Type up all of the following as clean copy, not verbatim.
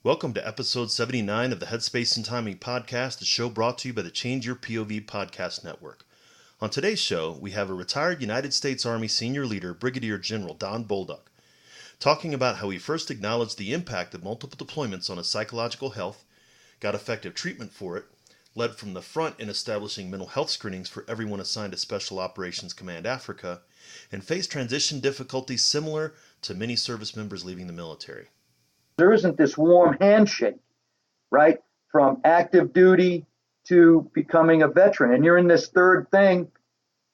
Welcome to episode 79 of the Headspace and Timing podcast, a show brought to you by the Change Your POV podcast network. On today's show, we have a retired United States Army senior leader, Brigadier General Bolduc, talking about how he first acknowledged the impact of multiple deployments on his psychological health, got effective treatment for it, led from the front in establishing mental health screenings for everyone assigned to Special Operations Command Africa, and faced transition difficulties similar to many service members leaving the military. There isn't this warm handshake, right? From active duty to becoming a veteran. And you're in this third thing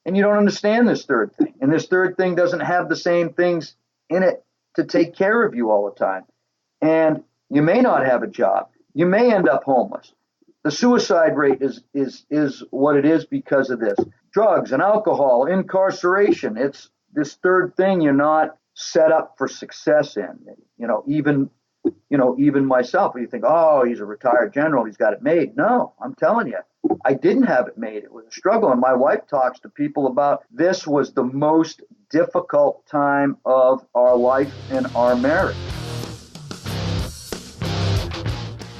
and you don't understand this third thing. And this third thing doesn't have the same things in it to take care of you all the time. And you may not have a job. You may end up homeless. The suicide rate is what it is because of this. Drugs and alcohol, incarceration. It's this third thing you're not set up for success in. Even myself, you think, oh, he's a retired general, he's got it made. No, I'm telling you, I didn't have it made. It was a struggle. And my wife talks to people about this was the most difficult time of our life and our marriage.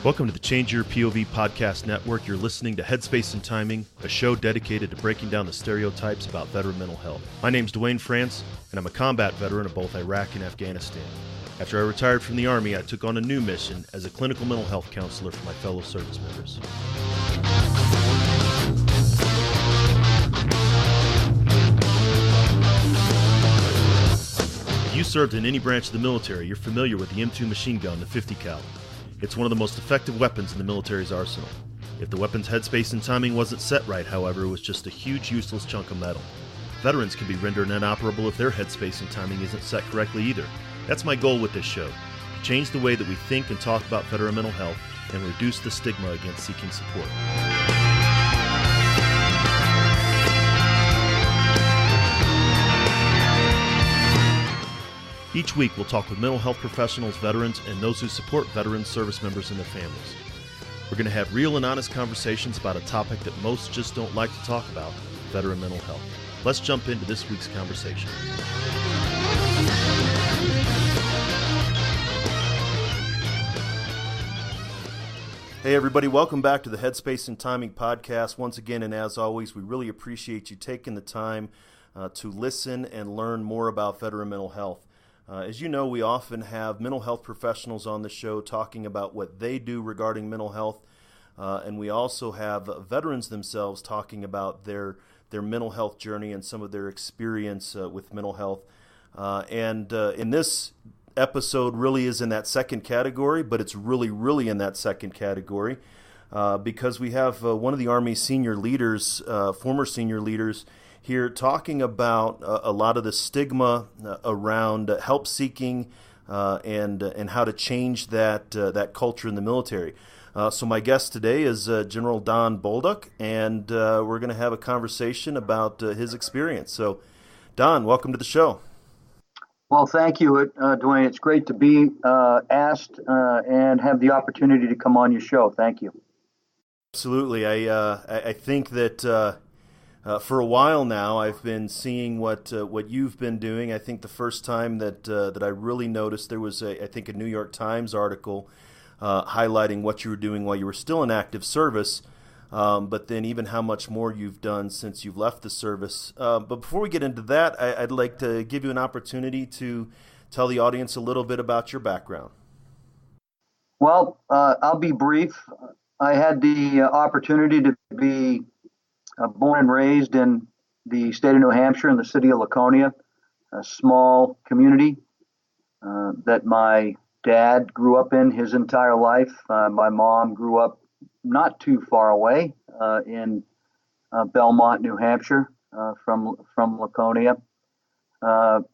Welcome to the Change Your POV podcast network. You're listening to Headspace and Timing, a show dedicated to breaking down the stereotypes about veteran mental health. My name's Dwayne France, and I'm a combat veteran of both Iraq and Afghanistan. After I retired from the Army, I took on a new mission as a clinical mental health counselor for my fellow service members. If you served in any branch of the military, you're familiar with the M2 machine gun, the 50 cal. It's one of the most effective weapons in the military's arsenal. If the weapon's headspace and timing wasn't set right, however, it was just a huge useless chunk of metal. Veterans can be rendered inoperable if their headspace and timing isn't set correctly either. That's my goal with this show, to change the way that we think and talk about veteran mental health and reduce the stigma against seeking support. Each week we'll talk with mental health professionals, veterans, and those who support veterans, service members, and their families. We're going to have real and honest conversations about a topic that most just don't like to talk about, veteran mental health. Let's jump into this week's conversation. Hey everybody, welcome back to the Headspace and Timing podcast once again, and as always, we really appreciate you taking the time to listen and learn more about veteran mental health. As you know, we often have mental health professionals on the show talking about what they do regarding mental health, and we also have veterans themselves talking about their mental health journey and some of their experience with mental health. And in this episode really is in that second category, but it's really in that second category because we have one of the Army's senior leaders, former senior leaders here talking about a lot of the stigma around help seeking and how to change that culture in the military. So my guest today is General Bolduc, and we're going to have a conversation about his experience. So Don, welcome to the show. Well, thank you, Dwayne. It's great to be asked and have the opportunity to come on your show. Thank you. Absolutely. I think that for a while now I've been seeing what you've been doing. I think the first time that I really noticed there was a New York Times article highlighting what you were doing while you were still in active service. But then even how much more you've done since you've left the service. But before we get into that, I'd like to give you an opportunity to tell the audience a little bit about your background. Well, I'll be brief. I had the opportunity to be born and raised in the state of New Hampshire in the city of Laconia, a small community that my dad grew up in his entire life. My mom grew up not too far away in Belmont, New Hampshire, from Laconia. And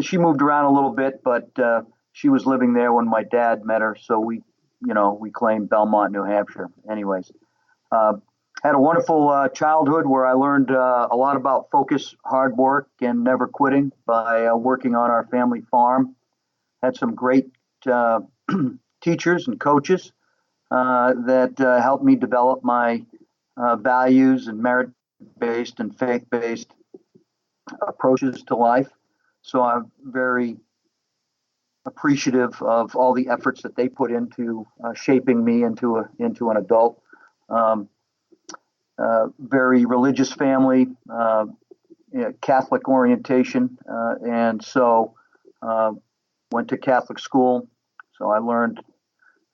she moved around a little bit, but she was living there when my dad met her, so we claimed Belmont, New Hampshire. Anyways, had a wonderful childhood where I learned a lot about focus, hard work, and never quitting by working on our family farm. Had some great teachers and coaches that helped me develop my values and merit-based and faith-based approaches to life. So I'm very appreciative of all the efforts that they put into shaping me into an adult. Um, Very religious family, Catholic orientation, and so uh, went to Catholic school. So I learned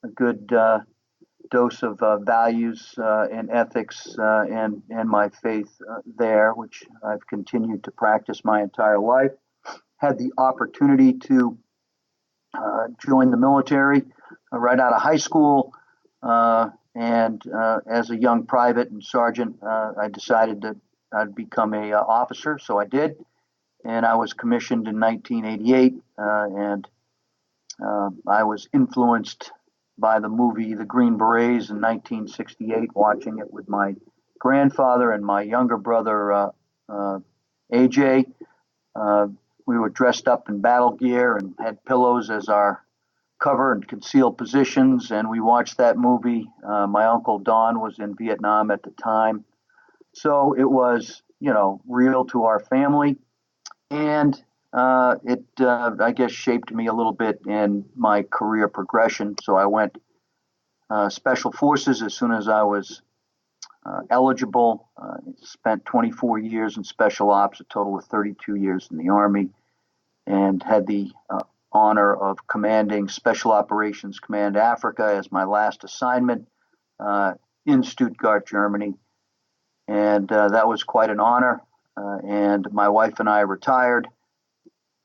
a good dose of values and ethics and my faith there, which I've continued to practice my entire life. Had the opportunity to join the military right out of high school. And as a young private and sergeant, I decided that I'd become a officer, so I did. And I was commissioned in 1988, and I was influenced by the movie The Green Berets in 1968, watching it with my grandfather and my younger brother, AJ. Uh, we were dressed up in battle gear and had pillows as our cover and concealed positions, and we watched that movie. My uncle Don was in Vietnam at the time, so it was, real to our family, and it, I guess, shaped me a little bit in my career progression. So I went special forces as soon as I was eligible. Spent 24 years in special ops, a total of 32 years in the Army, and had the honor of commanding Special Operations Command Africa as my last assignment in Stuttgart, Germany. And that was quite an honor. And my wife and I retired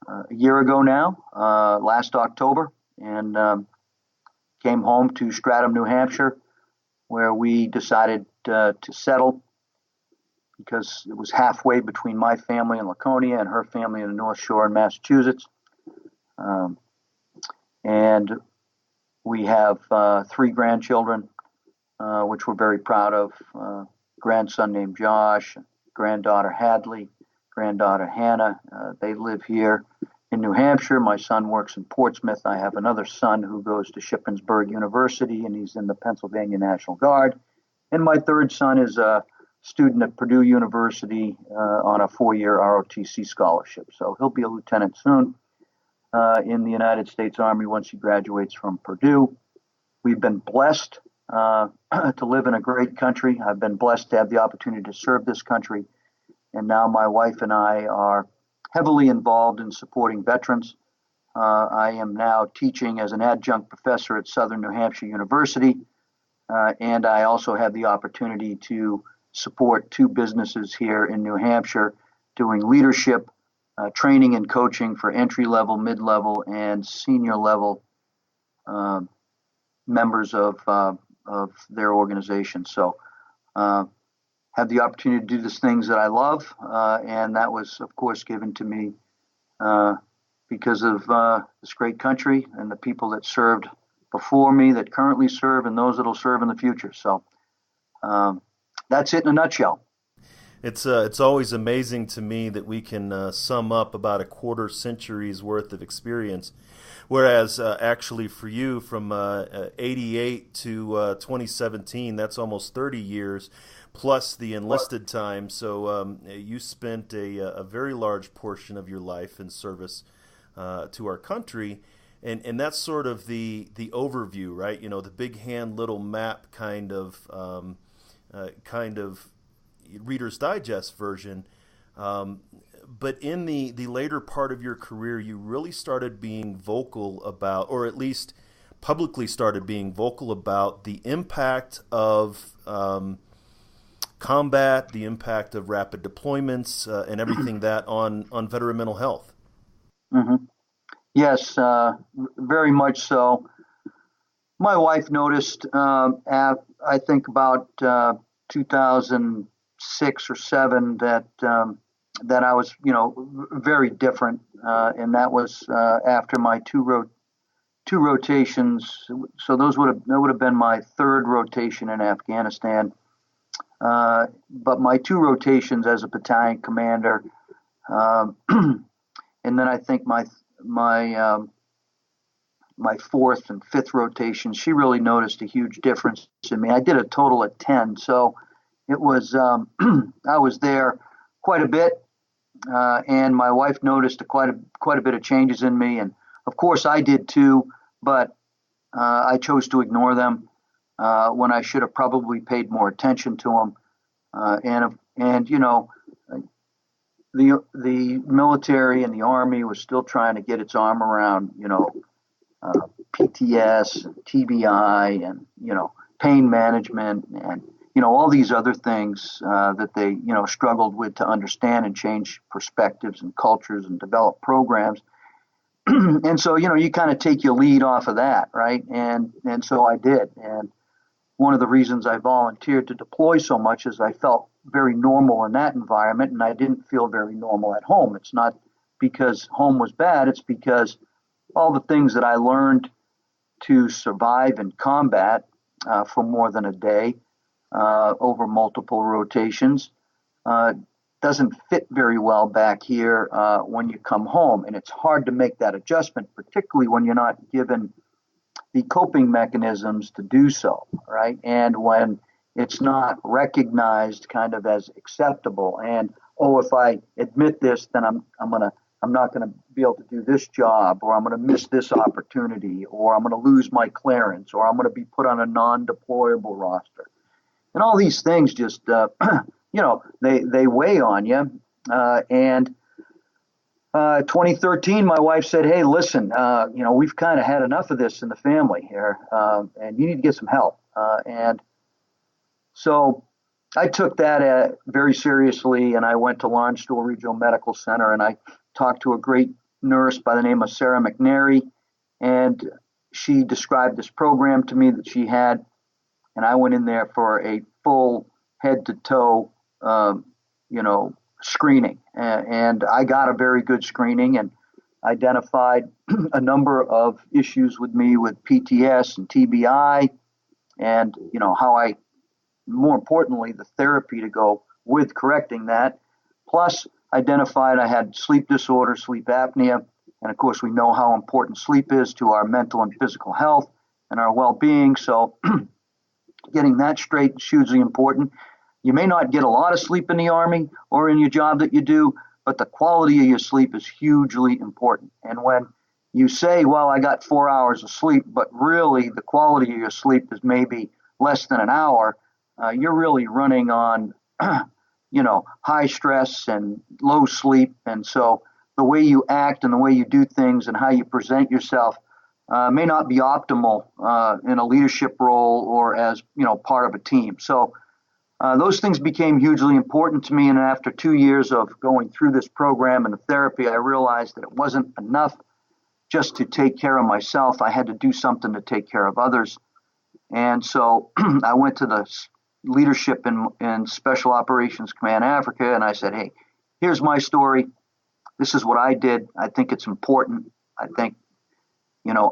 a year ago now, last October, and came home to Stratham, New Hampshire, where we decided to settle because it was halfway between my family in Laconia and her family in the North Shore in Massachusetts. Um, and we have three grandchildren, which we're very proud of. Grandson named Josh, granddaughter Hadley, granddaughter Hannah. They live here in New Hampshire. My son works in Portsmouth. I have another son who goes to Shippensburg University, and he's in the Pennsylvania National Guard. And my third son is a student at Purdue University on a 4-year ROTC scholarship. So he'll be a lieutenant soon in the United States Army once he graduates from Purdue. We've been blessed to live in a great country. I've been blessed to have the opportunity to serve this country. And now my wife and I are heavily involved in supporting veterans. I am now teaching as an adjunct professor at Southern New Hampshire University. And I also have the opportunity to support two businesses here in New Hampshire doing leadership, training and coaching for entry-level, mid-level, and senior-level members of their organization. So have the opportunity to do the things that I love, and that was, of course, given to me because of this great country and the people that served before me, that currently serve, and those that will serve in the future. So that's it in a nutshell. It's always amazing to me that we can sum up about a quarter century's worth of experience, whereas actually for you from 88 to 2017, that's almost 30 years, plus the enlisted time. So you spent a very large portion of your life in service to our country. And that's sort of the overview, right? The big hand, little map kind of Reader's Digest version. But in the later part of your career, you really started being vocal about, or at least publicly started being vocal about, the impact of combat, the impact of rapid deployments, and everything that on veteran mental health. Mm-hmm. Yes, very much so. My wife noticed, I think about 2006 or 7, that I was, very different, and that was after my two rotations. So that would have been my third rotation in Afghanistan. But my two rotations as a battalion commander, and then I think my fourth and fifth rotation, she really noticed a huge difference in me. I did a total of 10, so it was I was there quite a bit, and my wife noticed quite a bit of changes in me. And of course, I did too, but I chose to ignore them when I should have probably paid more attention to them. And the military and the Army was still trying to get its arm around, uh, PTS, and TBI, and pain management, and all these other things that they struggled with to understand and change perspectives and cultures and develop programs. And so you kind of take your lead off of that, right? And so I did. And one of the reasons I volunteered to deploy so much is I felt very normal in that environment, and I didn't feel very normal at home. It's not because home was bad, it's because all the things that I learned to survive in combat for more than a day over multiple rotations doesn't fit very well back here when you come home. And it's hard to make that adjustment, particularly when you're not given the coping mechanisms to do so, right? And when it's not recognized kind of as acceptable. And if I admit this, then I'm not gonna be able to do this job, or I'm gonna miss this opportunity, or I'm gonna lose my clearance, or I'm gonna be put on a non-deployable roster. And all these things just they weigh on you. And 2013, my wife said, "Hey, listen, we've kind of had enough of this in the family here, and you need to get some help." And so I took that very seriously, and I went to Lawrenceville Regional Medical Center, and I talked to a great nurse by the name of Sarah McNary, and she described this program to me that she had, and I went in there for a full head to toe, screening, and I got a very good screening and identified a number of issues with me with PTS and TBI, and how I, more importantly, the therapy to go with correcting that, plus identified I had sleep disorder, sleep apnea, and of course we know how important sleep is to our mental and physical health and our well-being. So getting that straight is hugely important. You may not get a lot of sleep in the Army or in your job that you do, but the quality of your sleep is hugely important. And when you say, well, I got 4 hours of sleep, but really the quality of your sleep is maybe less than an hour, you're really running on, high stress and low sleep. And so the way you act and the way you do things and how you present yourself may not be optimal in a leadership role or as, part of a team. So those things became hugely important to me. And after 2 years of going through this program and the therapy, I realized that it wasn't enough just to take care of myself. I had to do something to take care of others. And so I went to the leadership in Special Operations Command Africa, and I said, hey, here's my story. This is what I did. I think it's important. I think,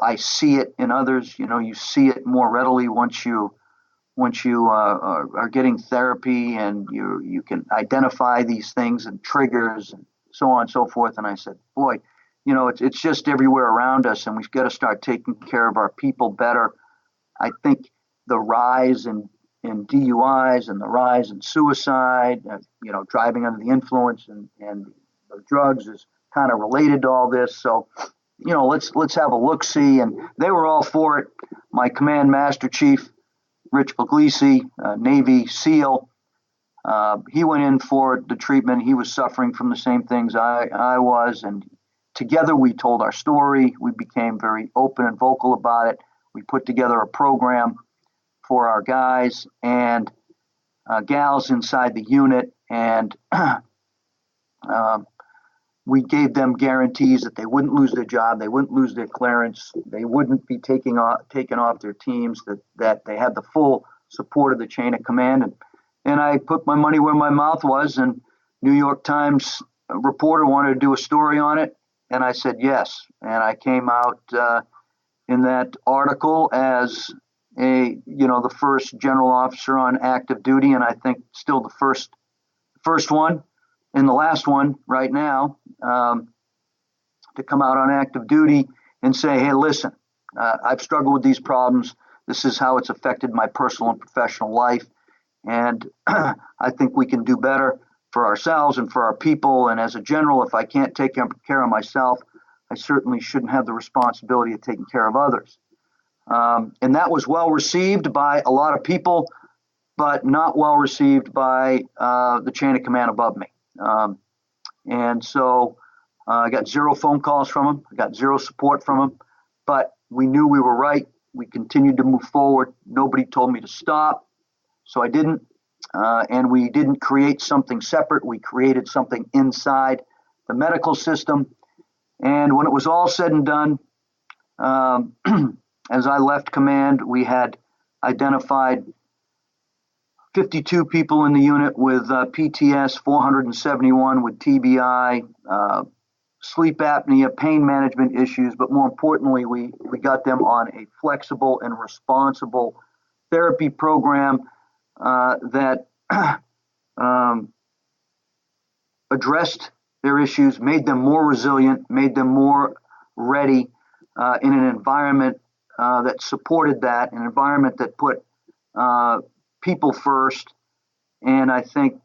I see it in others. You see it more readily once you are getting therapy, and you can identify these things and triggers and so on and so forth. And I said, boy, it's just everywhere around us, and we've got to start taking care of our people better. I think the rise in DUIs and the rise in suicide, driving under the influence and the drugs is kind of related to all this. So, let's have a look-see. And they were all for it. My command master chief, Rich Puglisi, Navy SEAL, he went in for the treatment. He was suffering from the same things I was. And together we told our story. We became very open and vocal about it. We put together a program for our guys and gals inside the unit, and we gave them guarantees that they wouldn't lose their job, they wouldn't lose their clearance, they wouldn't be taken off their teams, that they had the full support of the chain of command. And I put my money where my mouth was, and New York Times reporter wanted to do a story on it, and I said yes. And I came out in that article as the first general officer on active duty, and I think still the first one and the last one right now to come out on active duty and say, hey, listen, I've struggled with these problems. This is how it's affected my personal and professional life. And I think we can do better for ourselves and for our people. And as a general, if I can't take care of myself, I certainly shouldn't have the responsibility of taking care of others. And that was well received by a lot of people, but not well received by the chain of command above me. And so I got zero phone calls from them. I got zero support from them. But we knew we were right. We continued to move forward. Nobody told me to stop, so I didn't. And we didn't create something separate. We created something inside the medical system. And when it was all said and done, as I left command, we had identified 52 people in the unit with PTS, 471 with TBI, sleep apnea, pain management issues, but more importantly, we got them on a flexible and responsible therapy program that addressed their issues, made them more resilient, made them more ready in an environment that supported that, an environment that put people first. And I think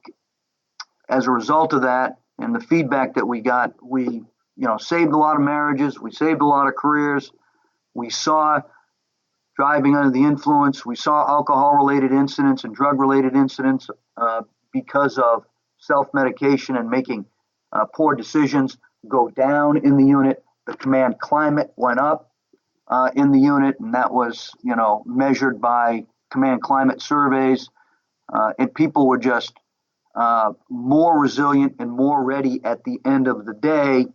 as a result of that and the feedback that we got, we saved a lot of marriages, we saved a lot of careers. We saw driving under the influence, we saw alcohol-related incidents and drug-related incidents because of self-medication and making poor decisions go down in the unit. The command climate went up in the unit, and that was, measured by command climate surveys. And people were just more resilient and more ready at the end of the day.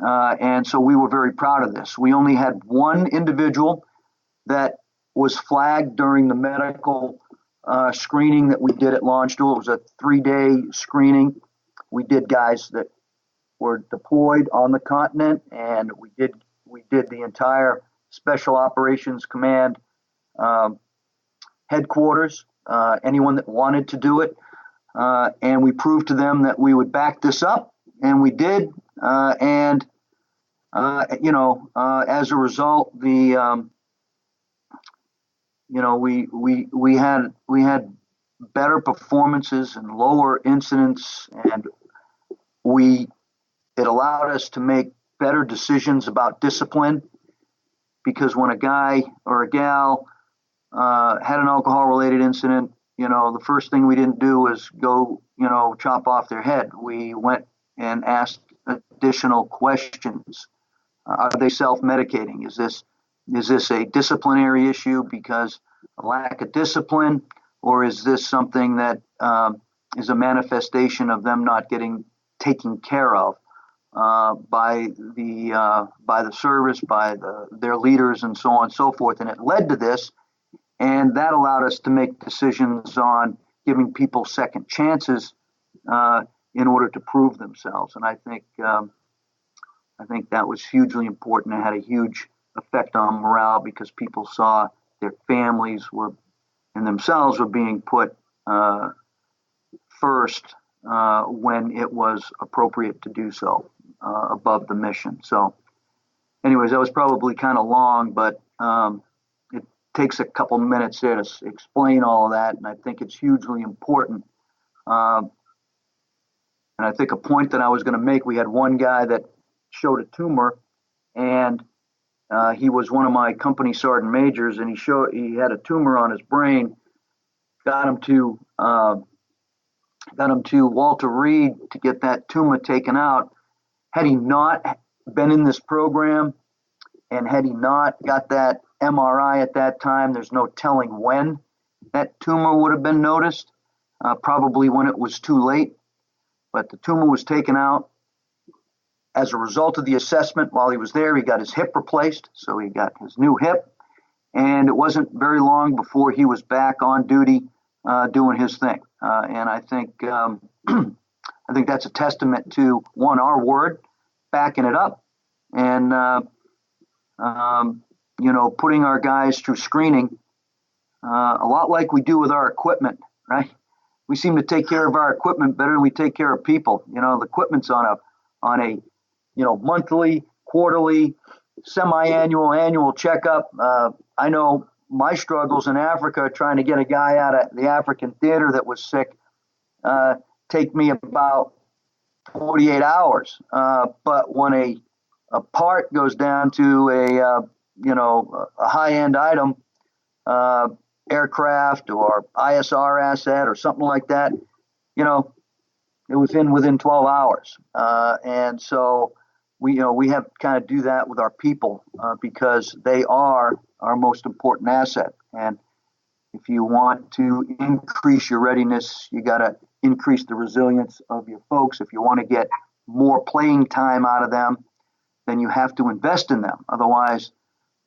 And so we were very proud of this. We only had one individual that was flagged during the medical screening that we did at Launch Duel. It was a 3-day screening. We did guys that were deployed on the continent, and we did the entire Special Operations Command headquarters, anyone that wanted to do it. And we proved to them that we would back this up, and we did. As a result, we had better performances and lower incidents, and it allowed us to make better decisions about discipline, because when a guy or a gal had an alcohol-related incident, the first thing we didn't do was go, chop off their head. We went and asked additional questions. Are they self-medicating? Is this a disciplinary issue because of lack of discipline, or is this something that is a manifestation of them not getting taken care of by the service, by their leaders, and so on and so forth? And it led to this, and that allowed us to make decisions on giving people second chances in order to prove themselves. And I think that was hugely important. It had a huge effect on morale, because people saw their families and themselves were being put first when it was appropriate to do so, above the mission. So anyways, that was probably kind of long, but it takes a couple minutes there to explain all of that, and I think it's hugely important. And I think a point that I was going to make, we had one guy that showed a tumor, and he was one of my company sergeant majors, and he had a tumor on his brain. Got him to Walter Reed to get that tumor taken out. Had he not been in this program, and had he not got that MRI at that time, there's no telling when that tumor would have been noticed, probably when it was too late. But the tumor was taken out. As a result of the assessment, while he was there, he got his hip replaced, so he got his new hip. And it wasn't very long before he was back on duty doing his thing. And I think that's a testament to, one, our word, backing it up, and putting our guys through screening, a lot like we do with our equipment, right? We seem to take care of our equipment better than we take care of people. The equipment's on a monthly, quarterly, semi-annual, annual checkup. I know my struggles in Africa trying to get a guy out of the African theater that was sick take me about 48 hours. But when a part goes down to a high-end item, aircraft or ISR asset or something like that, it was within 12 hours. And so we have to kind of do that with our people because they are our most important asset. And if you want to increase your readiness, you got to increase the resilience of your folks. If you want to get more playing time out of them, then you have to invest in them. Otherwise,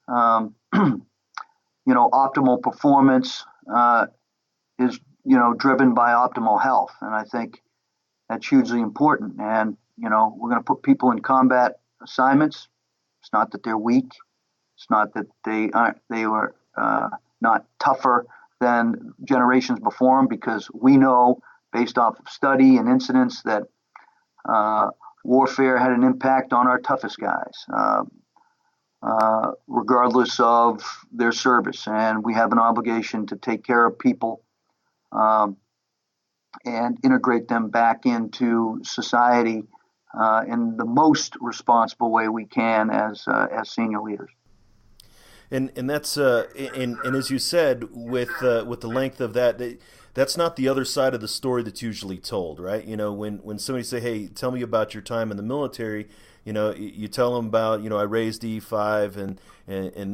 optimal performance is, driven by optimal health. And I think that's hugely important. And, we're going to put people in combat assignments. It's not that they're weak. It's not that they were not tougher than generations before them, because we know based off of study and incidents that warfare had an impact on our toughest guys, regardless of their service. And we have an obligation to take care of people and integrate them back into society in the most responsible way we can as senior leaders. And that's and as you said, with the length of that, that's not the other side of the story that's usually told, right? When somebody say, "Hey, tell me about your time in the military," you tell them about, I raised E5 and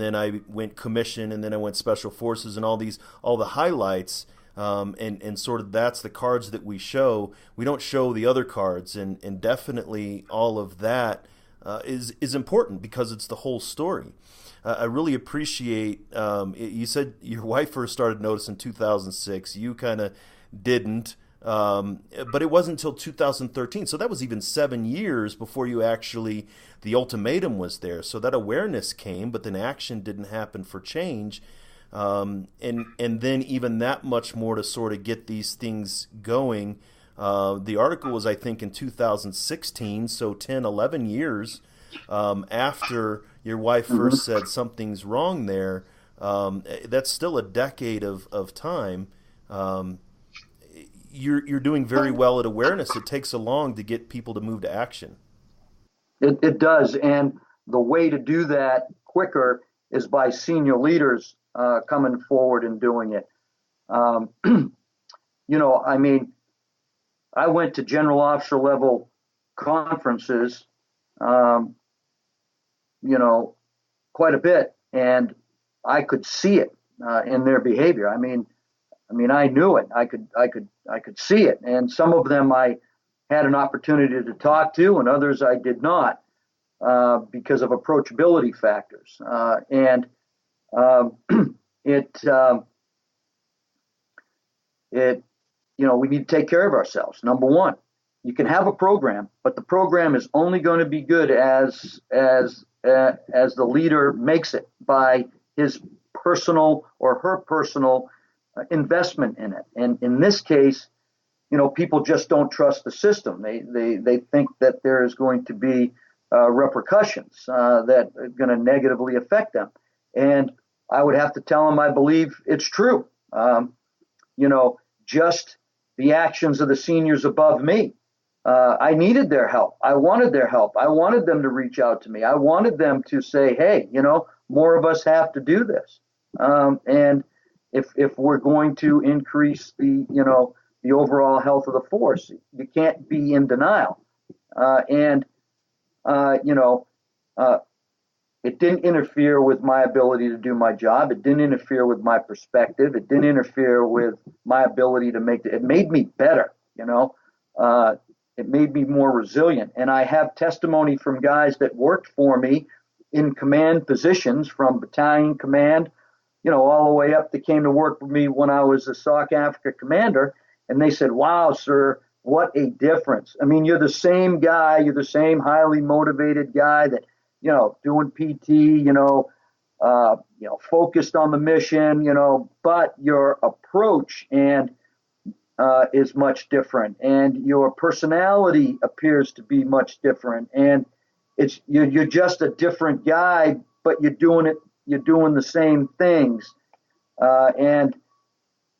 then I went commission and then I went special forces and all the highlights. And sort of that's the cards that we show. We don't show the other cards, and definitely all of that is important because it's the whole story. I really appreciate, you said your wife first started notice in 2006. You kind of didn't, but it wasn't until 2013. So that was even 7 years before the ultimatum was there. So that awareness came, but then action didn't happen for change. And then even that much more to sort of get these things going. The article was, I think, in 2016, so 10, 11 years after your wife first said something's wrong there. That's still a decade of time. You're doing very well at awareness. It takes so long to get people to move to action. It does, and the way to do that quicker is by senior leaders coming forward and doing it. I went to general officer level conferences, quite a bit, and I could see it in their behavior. I knew it. I could see it, and some of them I had an opportunity to talk to, and others I did not because of approachability factors. We need to take care of ourselves. Number one, you can have a program, but the program is only going to be good as the leader makes it by his personal or her personal investment in it. And in this case, people just don't trust the system. They think that there is going to be repercussions that are going to negatively affect them. And I would have to tell them I believe it's true. Just the actions of the seniors above me. I needed their help. I wanted their help. I wanted them to reach out to me. I wanted them to say, hey, more of us have to do this. And if we're going to increase the overall health of the force, you can't be in denial. It didn't interfere with my ability to do my job. It didn't interfere with my perspective. It didn't interfere with my ability to it made me better, it made me more resilient. And I have testimony from guys that worked for me in command positions, from battalion command, all the way up that came to work for me when I was a SOC Africa commander. And they said, wow, sir, what a difference. You're the same guy. You're the same highly motivated guy that, doing PT, focused on the mission, but your approach is much different, and your personality appears to be much different, and you're just a different guy, but you're doing the same things, and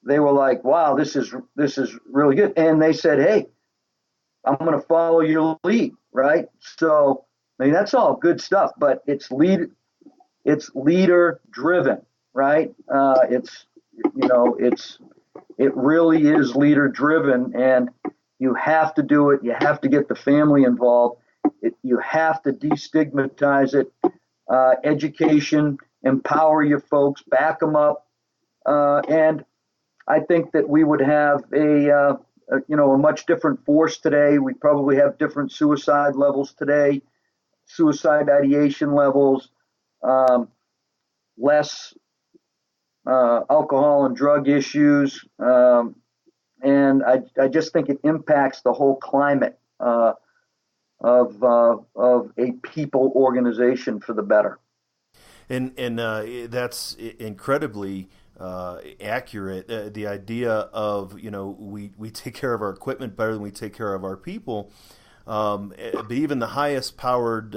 they were like, wow, this is really good. And they said, hey, I'm going to follow your lead, right? So I mean, that's all good stuff, but it's leader driven, right? It really is leader driven, and you have to do it. You have to get the family involved. You have to destigmatize it. Education, empower your folks, back them up, and I think that we would have a much different force today. We probably have different suicide levels today, suicide ideation levels, less alcohol and drug issues, and I just think it impacts the whole climate of a people organization for the better. And that's incredibly accurate. The idea of, we take care of our equipment better than we take care of our people. But even the highest powered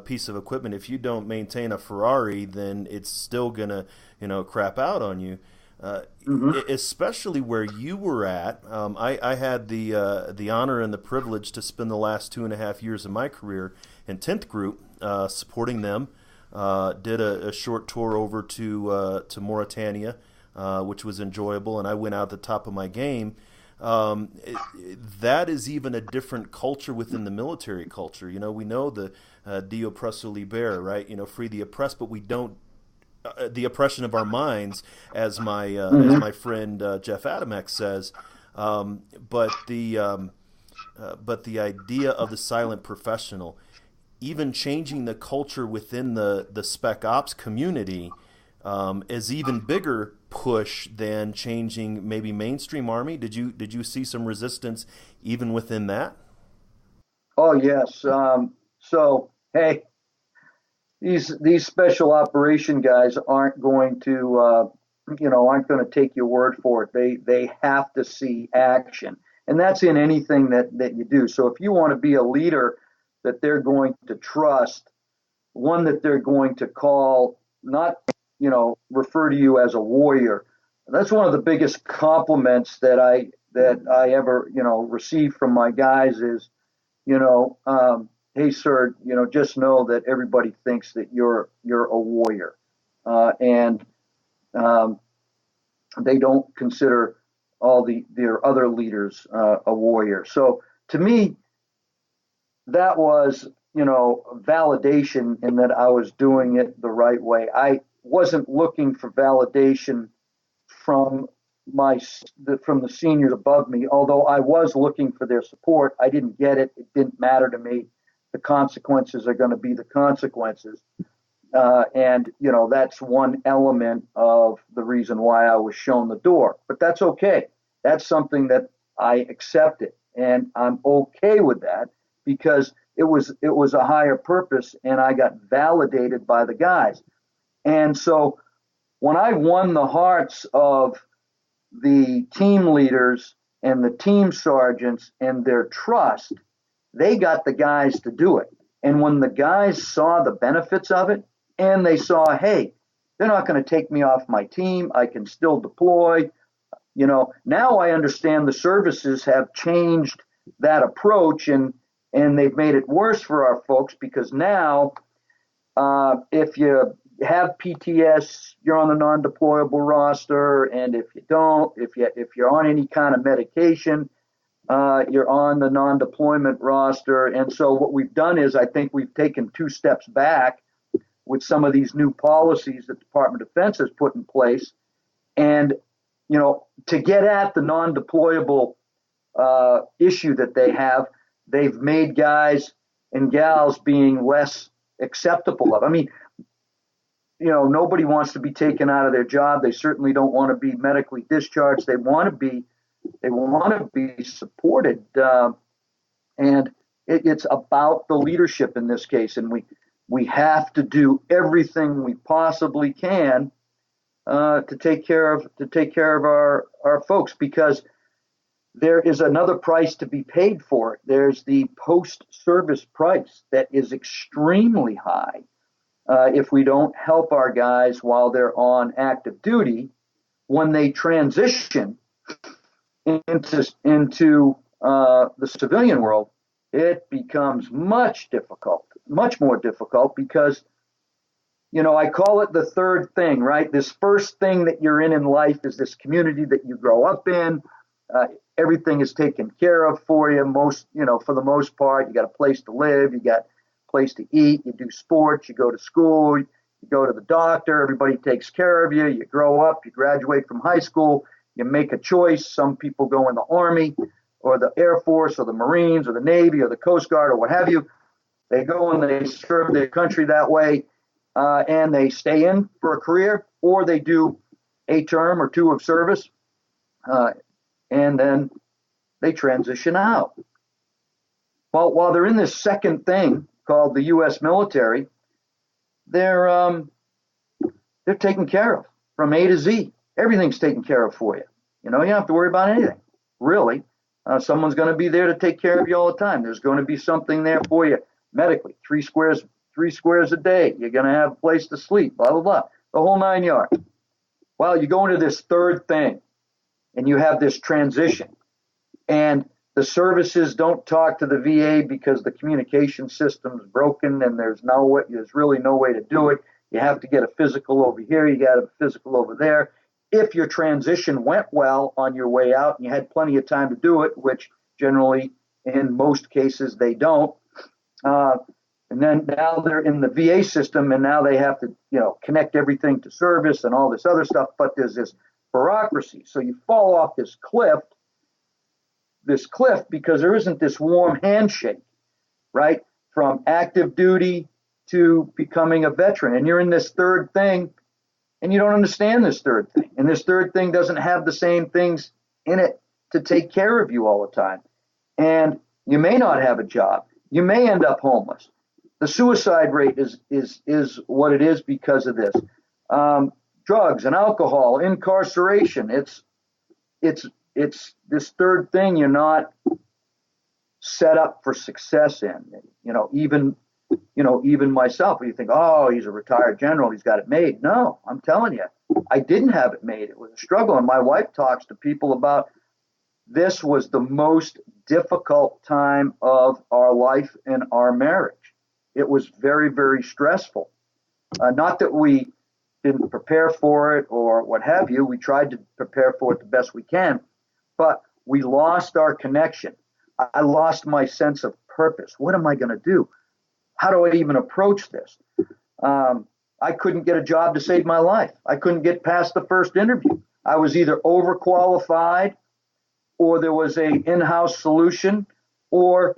piece of equipment, if you don't maintain a Ferrari, then it's still gonna, crap out on you. Especially where you were at. I had the honor and the privilege to spend the last 2.5 years of my career in 10th Group, supporting them. Did a short tour over to Mauritania, which was enjoyable, and I went out at the top of my game. That is even a different culture within the military culture. We know the de oppresso liber, right? Free the oppressed, but we don't the oppression of our minds, as my friend Jeff Adamek says. But the idea of the silent professional, even changing the culture within the spec ops community, is even bigger push than changing maybe mainstream Army. Did you see some resistance even within that? Oh yes. So hey, these special operation guys aren't going to take your word for it. They have to see action, and that's in anything that you do. So if you want to be a leader that they're going to trust, one that they're going to call, not refer to you as a warrior. That's one of the biggest compliments that I ever receive from my guys is, hey sir, just know that everybody thinks that you're a warrior, and they don't consider all their other leaders a warrior. So to me, that was validation in that I was doing it the right way. I wasn't looking for validation from the seniors above me, although I was looking for their support. I didn't get it. It didn't matter to me. The consequences are going to be the consequences. And that's one element of the reason why I was shown the door. But that's okay. That's something that I accepted, and I'm okay with that because it was a higher purpose, and I got validated by the guys. And so when I won the hearts of the team leaders and the team sergeants and their trust, they got the guys to do it. And when the guys saw the benefits of it, and they saw, hey, they're not going to take me off my team, I can still deploy. Now I understand the services have changed that approach, and they've made it worse for our folks, because now if you have PTS, you're on the non-deployable roster, and if you don't, if you're on any kind of medication, you're on the non-deployment roster. And so what we've done is, I think we've taken 2 steps back with some of these new policies that the Department of Defense has put in place, and to get at the non-deployable issue that they have, they've made guys and gals being less acceptable of. I mean, nobody wants to be taken out of their job. They certainly don't want to be medically discharged. They want to be supported, and it's about the leadership in this case. And we have to do everything we possibly can to take care of our folks, because there is another price to be paid for it. There's the post-service price that is extremely high. If we don't help our guys while they're on active duty, when they transition into the civilian world, it becomes much more difficult because, I call it the third thing, right? This first thing that you're in life is this community that you grow up in. Everything is taken care of for you. For the most part, you got a place to live, you got a place to eat, you do sports, you go to school, you go to the doctor, everybody takes care of you. You grow up, you graduate from high school, you make a choice. Some people go in the Army or the Air Force or the Marines or the Navy or the Coast Guard or what have you. They go and they serve their country that way, and they stay in for a career, or they do a term or two of service, and then they transition out. Well, while they're in this second thing called the U.S. military, they're taken care of from A to Z. Everything's taken care of for you. You don't have to worry about anything, really. Someone's going to be there to take care of you all the time. There's going to be something there for you medically. Three squares a day. You're going to have a place to sleep. Blah blah blah. The whole 9 yards. Well, you go into this third thing, and you have this transition, and the services don't talk to the VA because the communication system is broken, and there's really no way to do it. You have to get a physical over here. You got a physical over there. If your transition went well on your way out and you had plenty of time to do it, which generally in most cases they don't, and then now they're in the VA system, and now they have to, connect everything to service and all this other stuff. But there's this bureaucracy. So you fall off this cliff because there isn't this warm handshake, right? From active duty to becoming a veteran. And you're in this third thing, and you don't understand this third thing. And this third thing doesn't have the same things in it to take care of you all the time. And you may not have a job. You may end up homeless. The suicide rate is what it is because of this. Drugs and alcohol, incarceration. It's this third thing you're not set up for success in. Even myself, you think, oh, he's a retired general, he's got it made. No, I'm telling you, I didn't have it made. It was a struggle. And my wife talks to people about this was the most difficult time of our life and our marriage. It was very, very stressful. Not that we didn't prepare for it or what have you. We tried to prepare for it the best we can, but we lost our connection. I lost my sense of purpose. What am I going to do? How do I even approach this? I couldn't get a job to save my life. I couldn't get past the first interview. I was either overqualified, or there was a in-house solution, or,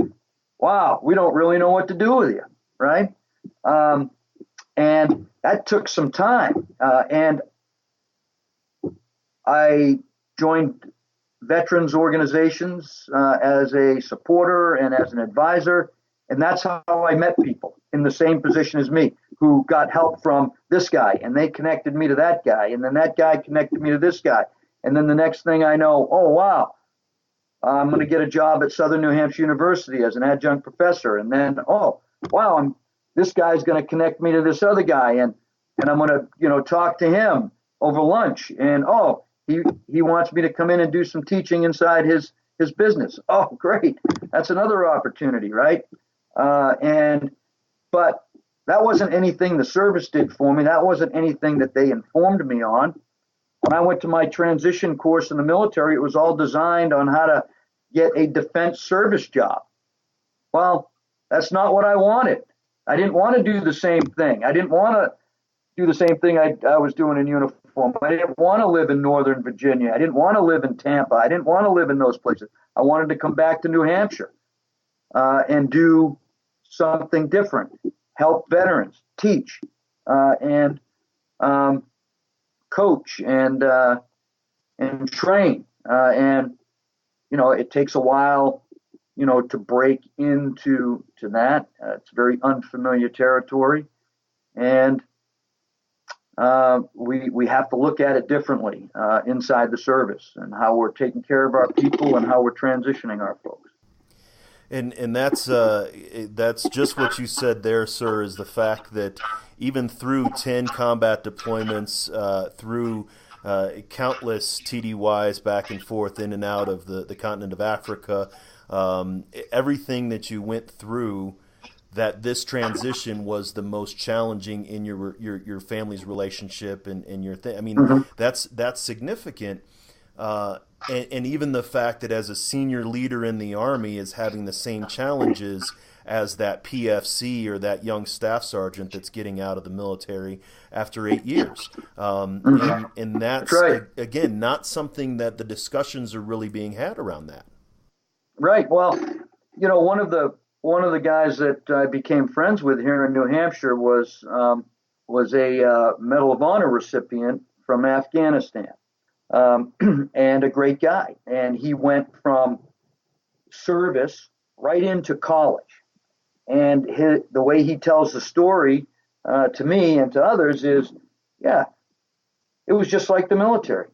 wow, we don't really know what to do with you, right? And that took some time. And I joined veterans organizations as a supporter and as an advisor. And that's how I met people in the same position as me who got help from this guy, and they connected me to that guy. And then that guy connected me to this guy. And then the next thing I know, oh, wow, I'm going to get a job at Southern New Hampshire University as an adjunct professor. And then, oh, wow, this guy's going to connect me to this other guy. And I'm going to, talk to him over lunch. And, oh, he wants me to come in and do some teaching inside his business. Oh, great. That's another opportunity, right? But that wasn't anything the service did for me. That wasn't anything that they informed me on. When I went to my transition course in the military, it was all designed on how to get a defense service job. Well, that's not what I wanted. I didn't want to do the same thing. I didn't want to do the same thing I was doing in uniform. I didn't want to live in Northern Virginia. I didn't want to live in Tampa. I didn't want to live in those places. I wanted to come back to New Hampshire and do something different, help veterans, teach, and coach and train. And, it takes a while, to break into that. It's very unfamiliar territory. And we have to look at it differently inside the service, and how we're taking care of our people and how we're transitioning our folks. And that's just what you said there, sir, is the fact that even through 10 combat deployments, through countless TDYs back and forth in and out of the continent of Africa, everything that you went through, that this transition was the most challenging in your family's relationship and your thing. I mean, Mm-hmm. that's significant. And even the fact that as a senior leader in the Army is having the same challenges as that PFC or that young staff sergeant that's getting out of the military after 8 years. And That's that's, right. again, not something that the discussions are really being had around that. Right. Well, one of the guys that I became friends with here in New Hampshire was a Medal of Honor recipient from Afghanistan, and a great guy. And he went from service right into college. And the way he tells the story to me and to others is, yeah, it was just like the military.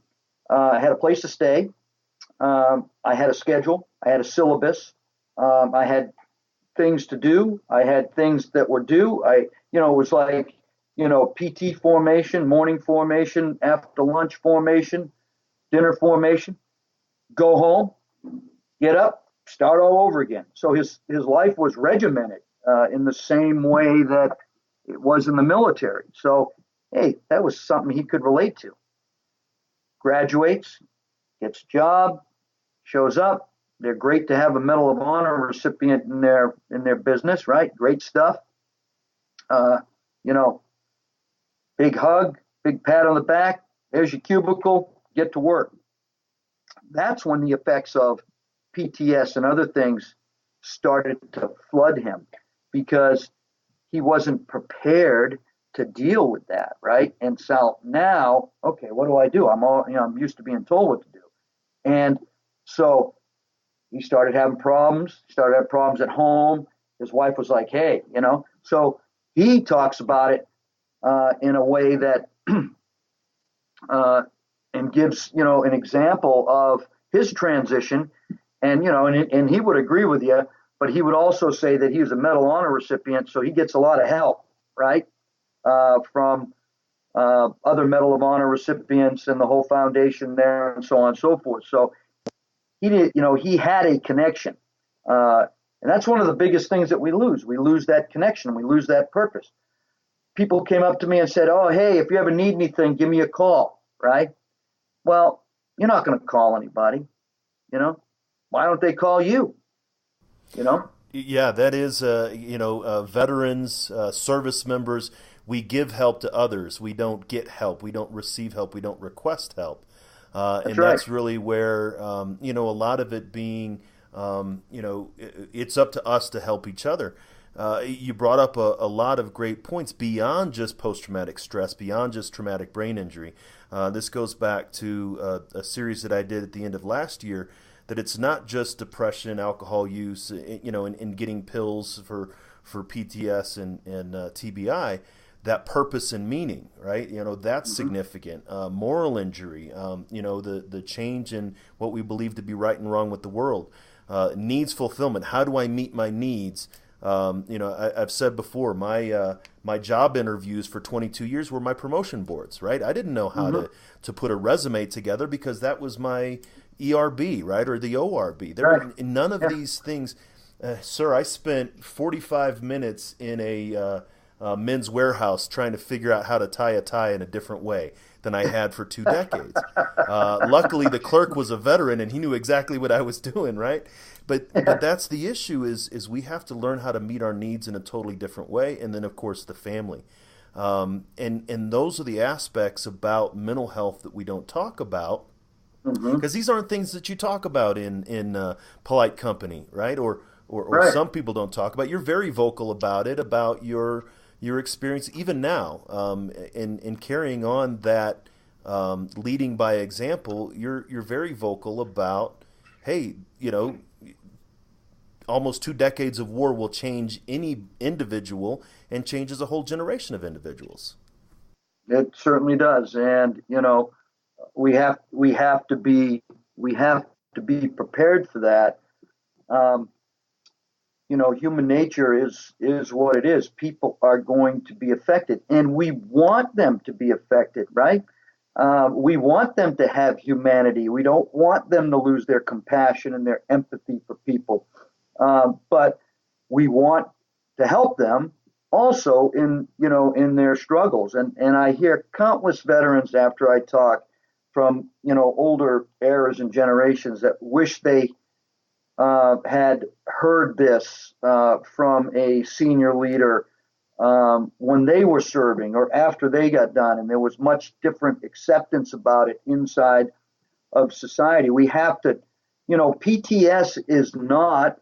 I had a place to stay. I had a schedule. I had a syllabus. I had things to do. I had things that were due. It was like, PT formation, morning formation, after lunch formation, dinner formation, go home, get up, start all over again. So his life was regimented in the same way that it was in the military. So, hey, that was something he could relate to. Graduates, gets a job, shows up. They're great to have a Medal of Honor recipient in their business, right? Great stuff. You know, big hug, big pat on the back. There's your cubicle. Get to work. That's when the effects of PTS and other things started to flood him, because he wasn't prepared to deal with that, right? And so now, okay, what do I do? I'm used to being told what to do, and so he started having problems. Started having problems at home. His wife was like, "Hey, So he talks about it in a way that and gives an example of his transition, and he would agree with you, but he would also say that he was a Medal of Honor recipient, so he gets a lot of help, right, from other Medal of Honor recipients and the whole foundation there, and so on and so forth. So he had a connection, and that's one of the biggest things that we lose. We lose that connection. We lose that purpose. People came up to me and said, "Oh, hey, if you ever need anything, give me a call," right? Well, you're not going to call anybody, Why don't they call you? You know? Yeah, that is, veterans, service members. We give help to others. We don't get help. We don't receive help. We don't request help. That's And right. that's really where, a lot of it being, it's up to us to help each other. You brought up a lot of great points beyond just post-traumatic stress, beyond just traumatic brain injury. This goes back to a series that I did at the end of last year, that it's not just depression, alcohol use, and getting pills for PTS and TBI. That purpose and meaning, right? That's significant. Moral injury, the change in what we believe to be right and wrong with the world. Needs fulfillment. How do I meet my needs? I've said before, my job interviews for 22 years were my promotion boards, right? I didn't know how to put a resume together, because that was my ERB, right, or the ORB. There were none of these things. Sir, I spent 45 minutes in a Men's Warehouse trying to figure out how to tie a tie in a different way than I had for 2 decades. Luckily, the clerk was a veteran and he knew exactly what I was doing, right? But that's the issue is we have to learn how to meet our needs in a totally different way, and then of course the family, and those are the aspects about mental health that we don't talk about, because these aren't things that you talk about in polite company, right? Or Right. some people don't talk about. You're very vocal about it, about your experience even now, in carrying on that, leading by example. You're very vocal about, hey, almost 2 decades of war will change any individual and changes a whole generation of individuals. It certainly does, and we have to be prepared for that. Um, Human nature is what it is. People are going to be affected, and we want them to be affected, right? We want them to have humanity. We don't want them to lose their compassion and their empathy for people. But we want to help them also in their struggles. And I hear countless veterans after I talk from older eras and generations that wish they had heard this from a senior leader when they were serving or after they got done, and there was much different acceptance about it inside of society. We have to, PTS is not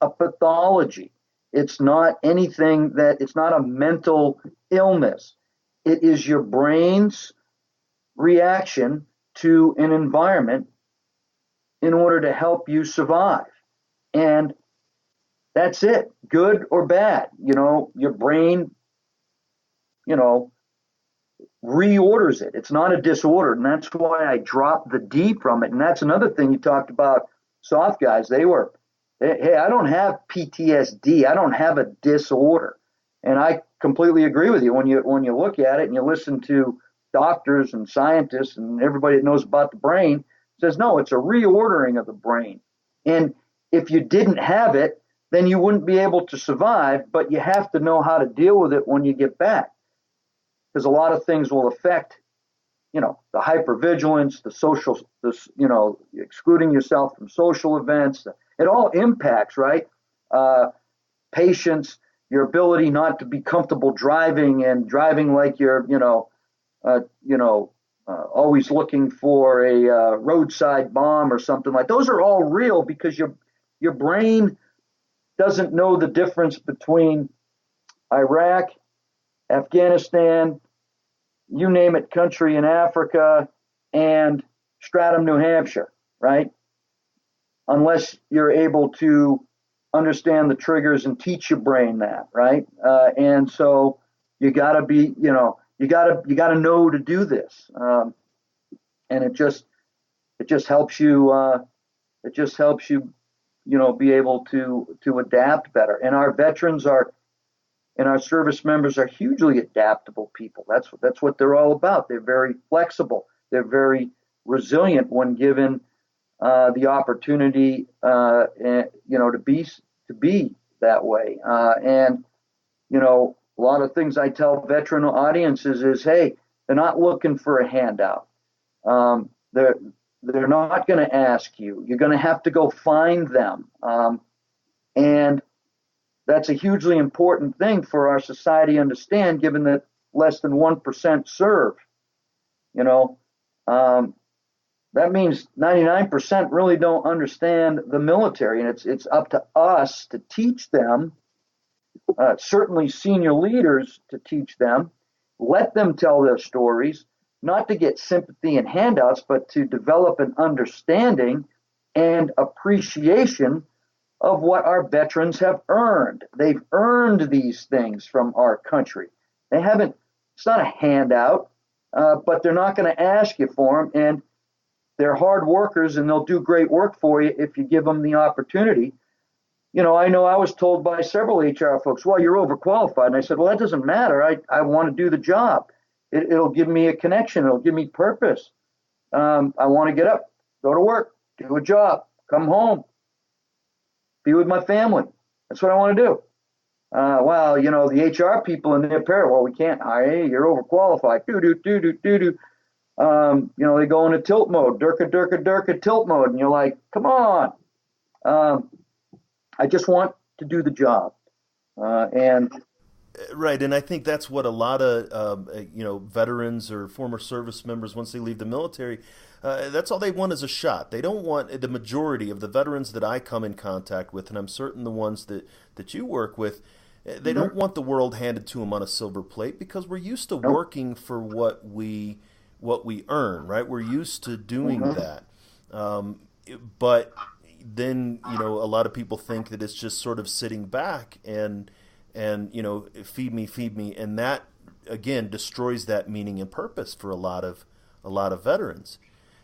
a pathology. It's not anything it's not a mental illness. It is your brain's reaction to an environment in order to help you survive. And that's it, good or bad. Your brain, reorders it. It's not a disorder. And that's why I dropped the D from it. And that's another thing you talked about, soft guys. Hey, I don't have PTSD. I don't have a disorder. And I completely agree with you. When you look at it and you listen to doctors and scientists and everybody that knows about the brain, says, no, it's a reordering of the brain. And if you didn't have it, then you wouldn't be able to survive, but you have to know how to deal with it when you get back. Because a lot of things will affect, the hypervigilance, excluding yourself from social events. It all impacts, right? Patience, your ability not to be comfortable driving and driving like you're, always looking for a roadside bomb or something like. Those are all real because your brain doesn't know the difference between Iraq, Afghanistan, you name it, country in Africa, and Stratham, New Hampshire, right? Unless you're able to understand the triggers and teach your brain that, right? And so you got to be, you got to know to do this, and it just helps you. It just helps you, be able to adapt better. And our veterans and our service members are hugely adaptable people. That's what they're all about. They're very flexible. They're very resilient when given the opportunity, to be that way. And a lot of things I tell veteran audiences is, hey, they're not looking for a handout. They're not going to ask you. You're going to have to go find them. And that's a hugely important thing for our society to understand, given that less than 1% serve. That means 99% really don't understand the military, and it's up to us to teach them, certainly senior leaders to teach them, let them tell their stories, not to get sympathy and handouts, but to develop an understanding and appreciation of what our veterans have earned. They've earned these things from our country. They haven't, it's not a handout, but they're not going to ask you for them. And they're hard workers, and they'll do great work for you if you give them the opportunity. I know I was told by several HR folks, well, you're overqualified. And I said, well, that doesn't matter. I want to do the job. It'll give me a connection. It'll give me purpose. I want to get up, go to work, do a job, come home, be with my family. That's what I want to do. Well, the HR people and their parent, well, we can't hire you. You're overqualified. They go into tilt mode, durka, tilt mode. And you're like, come on. I just want to do the job. And Right, and I think that's what a lot of veterans or former service members, once they leave the military, that's all they want is a shot. They don't want, the majority of the veterans that I come in contact with, and I'm certain the ones that you work with, they don't want the world handed to them on a silver plate, because we're used to working for what we earn, right? We're used to doing that. But then, a lot of people think that it's just sort of sitting back and feed me, and that again destroys that meaning and purpose for a lot of veterans.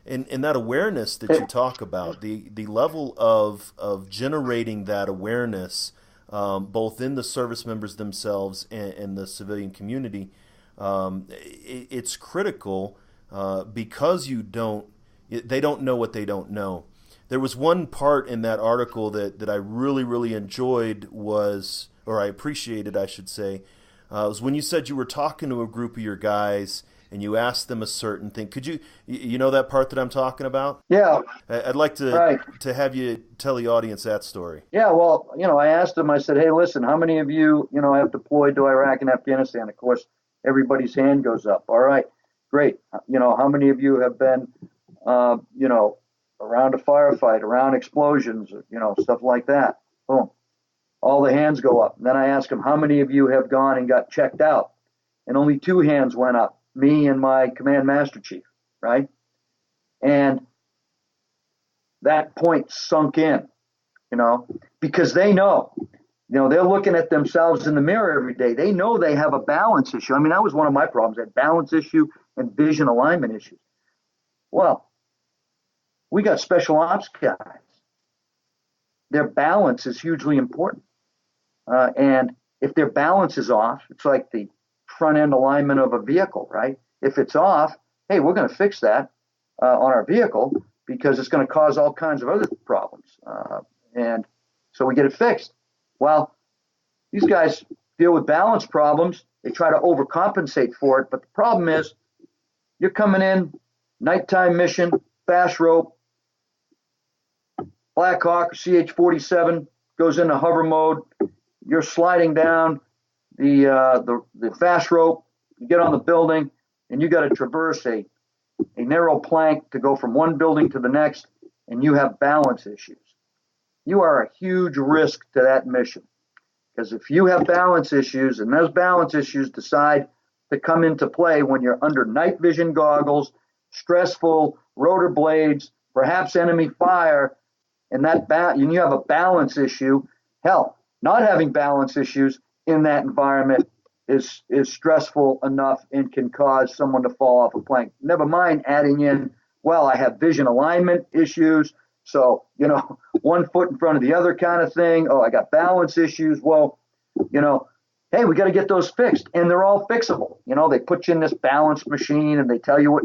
And that awareness that you talk about, the level of generating that awareness, both in the service members themselves and the civilian community, it's critical because they don't know what they don't know. There was one part in that article that I really, really enjoyed or I appreciated, I should say, was when you said you were talking to a group of your guys and you asked them a certain thing. Could you know that part that I'm talking about? Yeah. I'd like to Right. to have you tell the audience that story. Yeah, well, I asked them, I said, hey, listen, how many of you, have deployed to Iraq and Afghanistan? Of course, everybody's hand goes up. All right, great. How many of you have been, around a firefight, around explosions, stuff like that? Boom. All the hands go up. And then I ask them, how many of you have gone and got checked out? And only 2 hands went up, me and my command master chief, right? And that point sunk in, because they know, they're looking at themselves in the mirror every day. They know they have a balance issue. I mean, that was one of my problems, that balance issue and vision alignment issues. Well, we got special ops guys. Their balance is hugely important. And if their balance is off, it's like the front end alignment of a vehicle, right? If it's off, hey, we're going to fix that on our vehicle because it's going to cause all kinds of other problems. And so we get it fixed. Well, these guys deal with balance problems. They try to overcompensate for it. But the problem is you're coming in, nighttime mission, fast rope, Black Hawk, CH-47 goes into hover mode. You're sliding down the fast rope. You get on the building, and you got to traverse a narrow plank to go from one building to the next, and you have balance issues. You are a huge risk to that mission, because if you have balance issues, and those balance issues decide to come into play when you're under night vision goggles, stressful rotor blades, perhaps enemy fire, and you have a balance issue, hell, not having balance issues in that environment is stressful enough and can cause someone to fall off a plank. Never mind adding in, well, I have vision alignment issues, so, 1 foot in front of the other kind of thing. Oh, I got balance issues. Well, hey, we got to get those fixed, and they're all fixable. They put you in this balance machine, and they tell you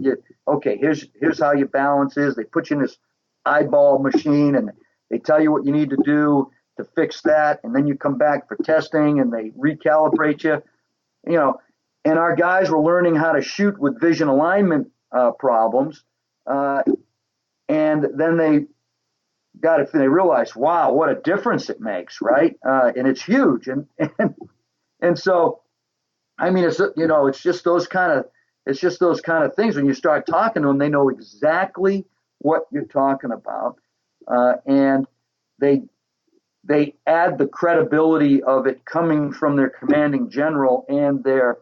here's how your balance is. They put you in this eyeball machine, and they tell you what you need to do to fix that, and then you come back for testing, and they recalibrate you. And our guys were learning how to shoot with vision alignment problems, and then they realized, wow, what a difference it makes, right? And it's huge, and so, I mean, it's just those kind of things. When you start talking to them, they know exactly what you're talking about, and they add the credibility of it coming from their commanding general and their,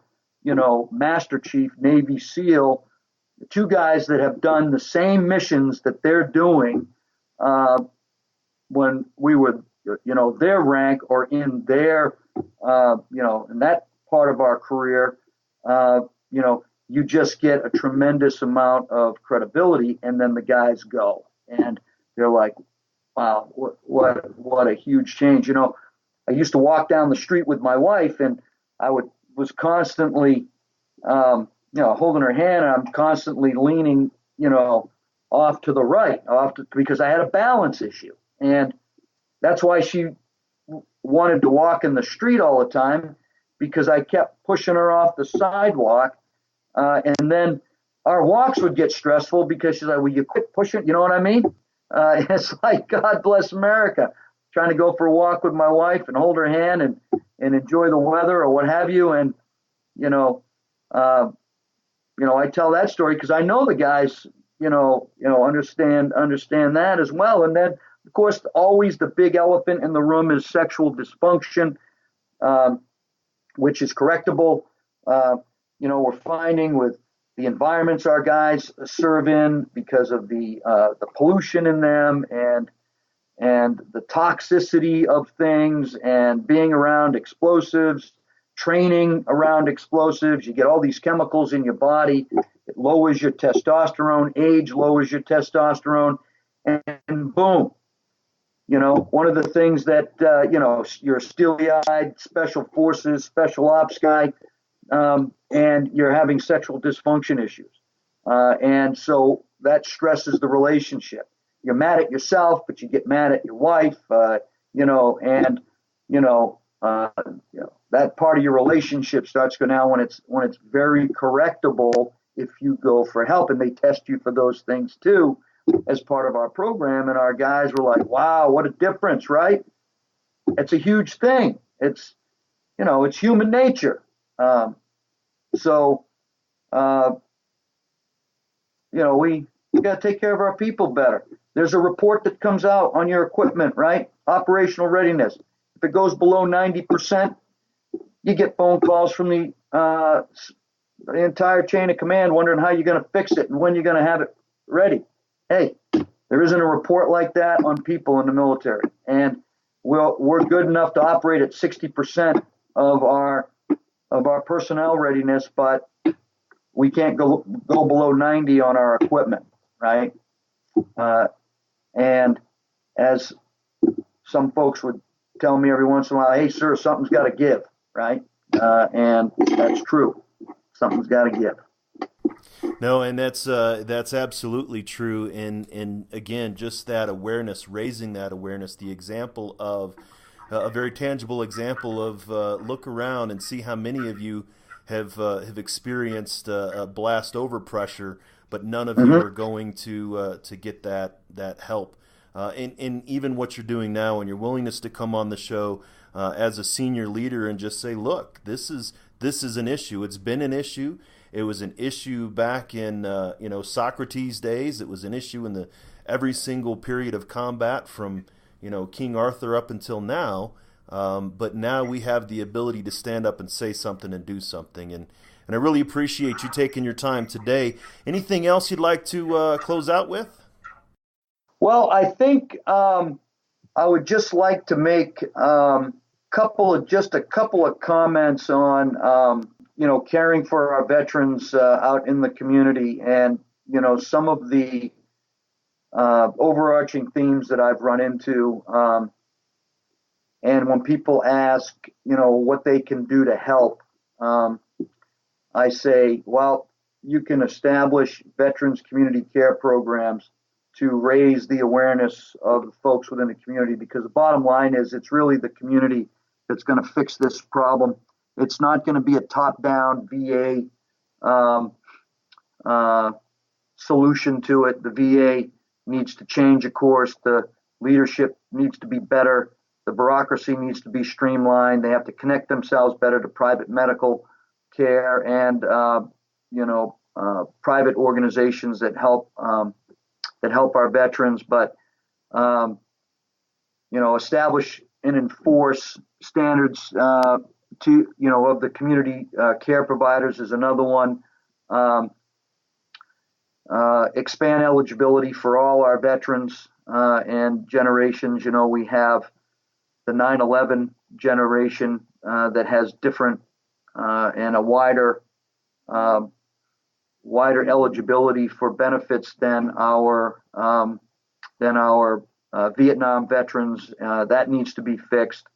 Master Chief, Navy SEAL, 2 guys that have done the same missions that they're doing when we were, their rank or in their, in that part of our career, you just get a tremendous amount of credibility, and then the guys go, and they're like, wow, what a huge change. I used to walk down the street with my wife, and I was constantly, holding her hand, and I'm constantly leaning, off to the right, because I had a balance issue. And that's why she wanted to walk in the street all the time, because I kept pushing her off the sidewalk. And then our walks would get stressful because she's like, will you quit pushing? You know what I mean? It's like, God bless America, trying to go for a walk with my wife and hold her hand and enjoy the weather or what have you. And, I tell that story because I know the guys, understand that as well. And then, of course, always the big elephant in the room is sexual dysfunction, which is correctable. We're finding with the environments our guys serve in because of the pollution in them and the toxicity of things and being around explosives, training around explosives. You get all these chemicals in your body. It lowers your testosterone. Age lowers your testosterone. And boom. One of the things that, you're a steely-eyed special forces, special ops guy, and you're having sexual dysfunction issues. And so that stresses the relationship. You're mad at yourself, but you get mad at your wife, and that part of your relationship starts to go down when it's very correctable if you go for help, and they test you for those things too as part of our program. And our guys were like, wow, what a difference, right? It's a huge thing. It's human nature. So we got to take care of our people better. There's a report that comes out on your equipment, right? Operational readiness. If it goes below 90%, you get phone calls from the entire chain of command wondering how you're going to fix it and when you're going to have it ready. Hey, there isn't a report like that on people in the military. And we're good enough to operate at 60% of our personnel readiness, but we can't go below 90 on our equipment, right? And as some folks would tell me every once in a while, hey, sir, something's got to give, right? And that's true. Something's got to give. No, and that's absolutely true. And again, just that awareness, raising that awareness, the example of a very tangible example of look around and see how many of you have experienced a blast overpressure, but none of you are going to get that help. And even what you're doing now and your willingness to come on the show as a senior leader and just say, look, this is an issue. It's been an issue. It was an issue back in Socrates' days. It was an issue in every single period of combat from King Arthur up until now. But now we have the ability to stand up and say something and do something. And I really appreciate you taking your time today. Anything else you'd like to close out with? Well, I think I would just like to make a couple of comments on caring for our veterans out in the community, and some of the overarching themes that I've run into. And when people ask, what they can do to help, I say, well, you can establish veterans community care programs to raise the awareness of the folks within the community, because the bottom line is it's really the community that's going to fix this problem. It's not going to be a top-down VA solution to it. The VA needs to change a course. The leadership needs to be better. The bureaucracy needs to be streamlined. They have to connect themselves better to private medical care and private organizations that help our veterans. But establish and enforce standards of the community care providers is another one. Expand eligibility for all our veterans and generations. We have the 9/11 generation that has different and a wider eligibility for benefits than our Vietnam veterans. That needs to be fixed.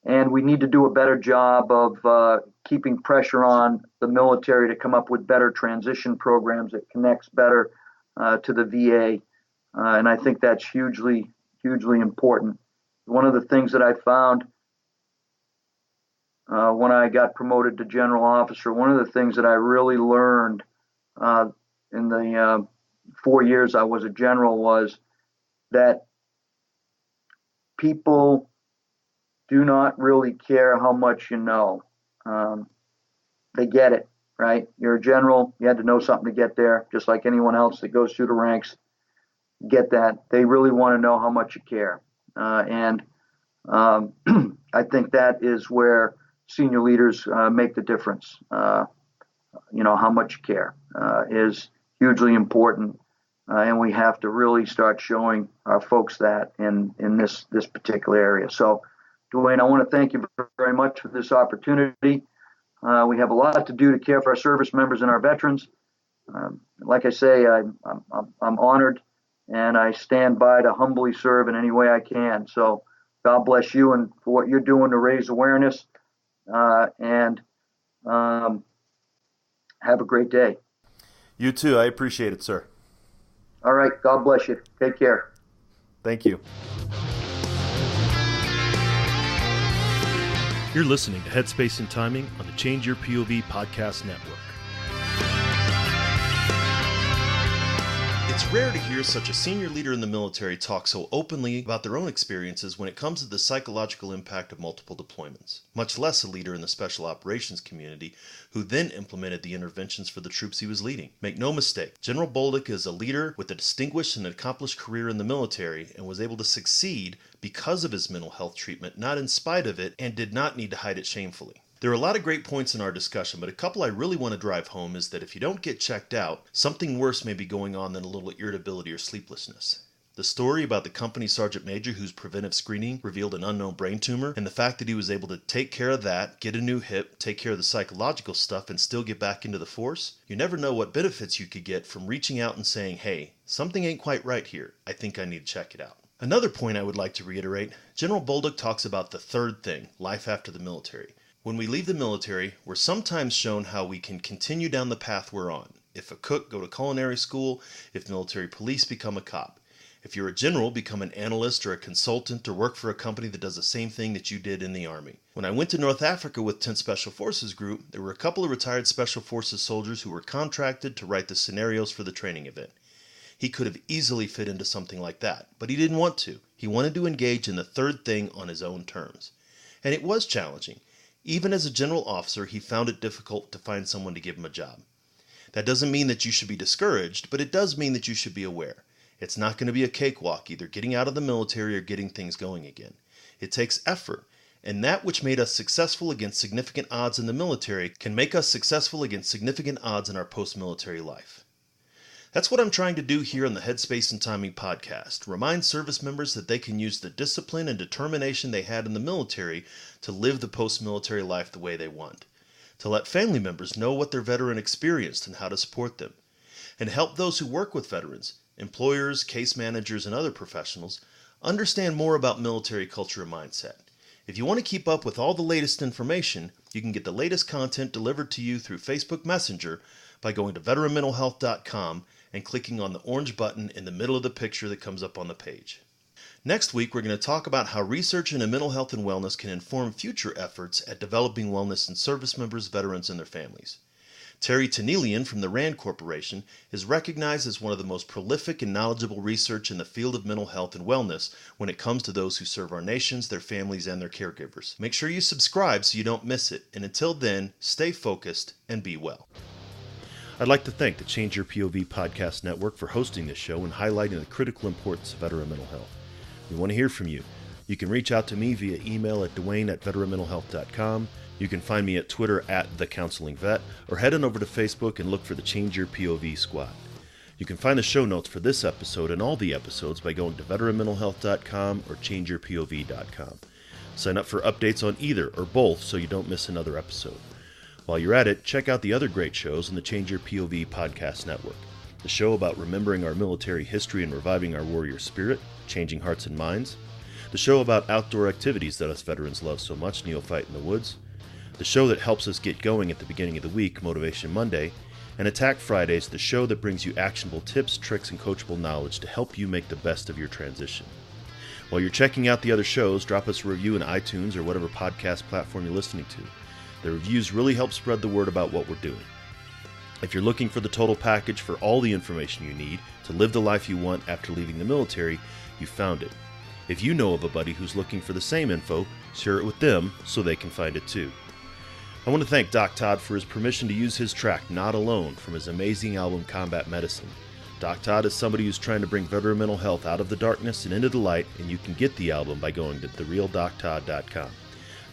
And we need to do a better job of keeping pressure on the military to come up with better transition programs that connects better to the VA. And I think that's hugely, hugely important. One of the things that I found when I got promoted to general officer, one of the things that I really learned in the 4 years I was a general was that people do not really care how much you know. They get it, right? You're a general. You had to know something to get there, just like anyone else that goes through the ranks. Get that. They really want to know how much you care. And I think that is where senior leaders make the difference. How much you care is hugely important. And we have to really start showing our folks that in this particular area. So, Dwayne, I want to thank you very much for this opportunity. We have a lot to do to care for our service members and our veterans. Like I say, I'm honored, and I stand by to humbly serve in any way I can. So God bless you and for what you're doing to raise awareness, and have a great day. You too. I appreciate it, sir. All right. God bless you. Take care. Thank you. You're listening to Headspace and Timing on the Change Your POV Podcast Network. It's rare to hear such a senior leader in the military talk so openly about their own experiences when it comes to the psychological impact of multiple deployments, much less a leader in the special operations community who then implemented the interventions for the troops he was leading. Make no mistake, General Bolduc is a leader with a distinguished and accomplished career in the military and was able to succeed because of his mental health treatment, not in spite of it, and did not need to hide it shamefully. There are a lot of great points in our discussion, but a couple I really want to drive home is that if you don't get checked out, something worse may be going on than a little irritability or sleeplessness. The story about the company sergeant major whose preventive screening revealed an unknown brain tumor, and the fact that he was able to take care of that, get a new hip, take care of the psychological stuff, and still get back into the force, you never know what benefits you could get from reaching out and saying, hey, something ain't quite right here. I think I need to check it out. Another point I would like to reiterate, General Bolduc talks about the third thing, life after the military. When we leave the military, we're sometimes shown how we can continue down the path we're on. If a cook, go to culinary school. If military police, become a cop. If you're a general, become an analyst or a consultant or work for a company that does the same thing that you did in the Army. When I went to North Africa with 10th Special Forces Group, there were a couple of retired Special Forces soldiers who were contracted to write the scenarios for the training event. He could have easily fit into something like that, but he didn't want to. He wanted to engage in the third thing on his own terms. And it was challenging. Even as a general officer, he found it difficult to find someone to give him a job. That doesn't mean that you should be discouraged, but it does mean that you should be aware. It's not going to be a cakewalk, either getting out of the military or getting things going again. It takes effort, and that which made us successful against significant odds in the military can make us successful against significant odds in our post-military life. That's what I'm trying to do here on the Headspace and Timing podcast. Remind service members that they can use the discipline and determination they had in the military to live the post-military life the way they want. To let family members know what their veteran experienced and how to support them. And help those who work with veterans, employers, case managers, and other professionals, understand more about military culture and mindset. If you want to keep up with all the latest information, you can get the latest content delivered to you through Facebook Messenger by going to veteranmentalhealth.com and clicking on the orange button in the middle of the picture that comes up on the page. Next week, we're going to talk about how research into mental health and wellness can inform future efforts at developing wellness in service members, veterans, and their families. Terry Tanelian from the RAND Corporation is recognized as one of the most prolific and knowledgeable research in the field of mental health and wellness when it comes to those who serve our nations, their families, and their caregivers. Make sure you subscribe so you don't miss it, and until then, stay focused and be well. I'd like to thank the Change Your POV Podcast Network for hosting this show and highlighting the critical importance of veteran mental health. We want to hear from you. You can reach out to me via email at dwayne@veteranmentalhealth.com. You can find me at Twitter at @TheCounselingVet, or head on over to Facebook and look for the Change Your POV Squad. You can find the show notes for this episode and all the episodes by going to veteranmentalhealth.com or changeyourpov.com. Sign up for updates on either or both so you don't miss another episode. While you're at it, check out the other great shows on the Change Your POV Podcast Network. The show about remembering our military history and reviving our warrior spirit, changing hearts and minds. The show about outdoor activities that us veterans love so much, Neophyte in the Woods. The show that helps us get going at the beginning of the week, Motivation Monday. And Attack Fridays, the show that brings you actionable tips, tricks, and coachable knowledge to help you make the best of your transition. While you're checking out the other shows, drop us a review in iTunes or whatever podcast platform you're listening to. The reviews really help spread the word about what we're doing. If you're looking for the total package for all the information you need to live the life you want after leaving the military, you found it. If you know of a buddy who's looking for the same info, share it with them so they can find it too. I want to thank Doc Todd for his permission to use his track Not Alone from his amazing album Combat Medicine. Doc Todd is somebody who's trying to bring veteran mental health out of the darkness and into the light, and you can get the album by going to therealdoctodd.com.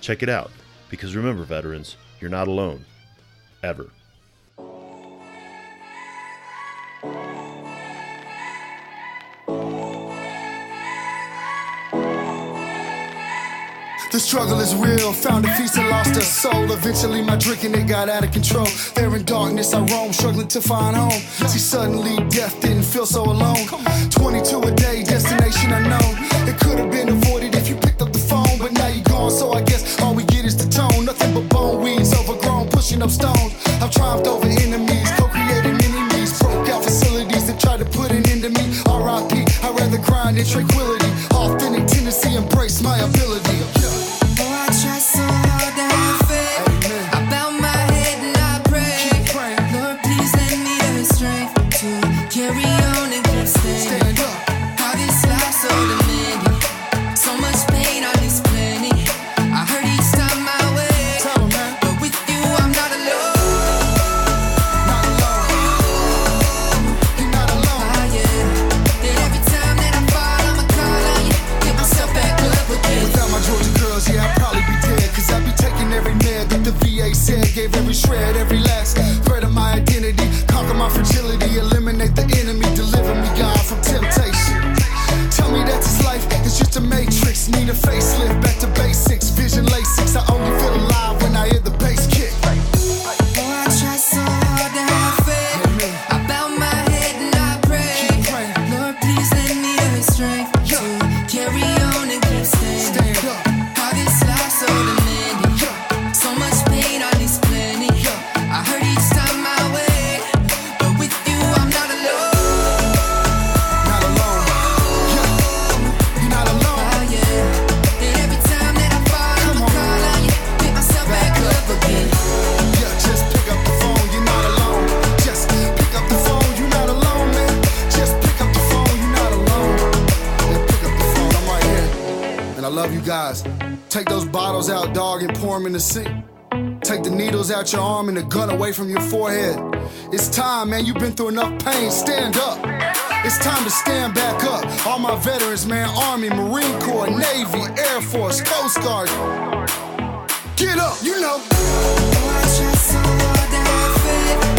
Check it out. Because remember, veterans, you're not alone. Ever. The struggle is real, found a feast and lost a soul. Eventually my drinking, it got out of control. There in darkness I roam, struggling to find home. See, suddenly death didn't feel so alone. 22 a day, destination unknown. It could have been avoided if you picked up the phone, but now you're gone, so I guess all we get is the tone. Nothing but bone weeds, overgrown, pushing up stones. I've triumphed over enemies, co-created mini-me's, the grind and tranquility. Authentic tendency, embrace my ability. Oh, I try so hard to have faith. I bow my head and I pray. Lord, please lend me the strength to carry on and keep staying. Stand up. How this life so demanding, so much pain on this planet. I hurt each time I wake, Tell 'em, man. but with you I'm not alone. Not alone. You're not alone. Ah, yeah. And every time that I fall, I'ma call on you, get myself back up again. Without my Georgia girls, yeah, I'd probably be dead. Cause I'd be taking every med that the VA said. Gave every shred, every last thread of my identity. Conquer my fragility, eliminate the enemy. Deliver me, God, from temptation. Tell me that this life is just a matrix. Need a facelift, back to basics. Vision Lasix, I only feel alive when I hear the bass kick. Oh, I try so hard to have faith. Amen. I bow my head and I pray. Keep praying. Lord, please lend me the strength to carry on and keep staying. Stand up. How this life so demanding, so much pain on this planet. I hurt each time I wake, but with you I'm not alone. Not alone. Yeah. You're not alone. Oh yeah, and every time that I fall, I'ma call on you, pick myself back up again. Yeah, just pick up the phone, you're not alone. Just pick up the phone, you're not alone, man. Just pick up the phone, you're not alone. Yeah, pick up the phone, I'm right here. And I love you guys. Take those bottles out, dog, and pour them in the sink. Take the needles out your arm and the gun away from your forehead. It's time, man, you've been through enough pain, stand up. It's time to stand back up. All my veterans, man, Army, Marine Corps, Navy, Air Force, Coast Guard. Get up, you know. Oh, I try so hard to have faith.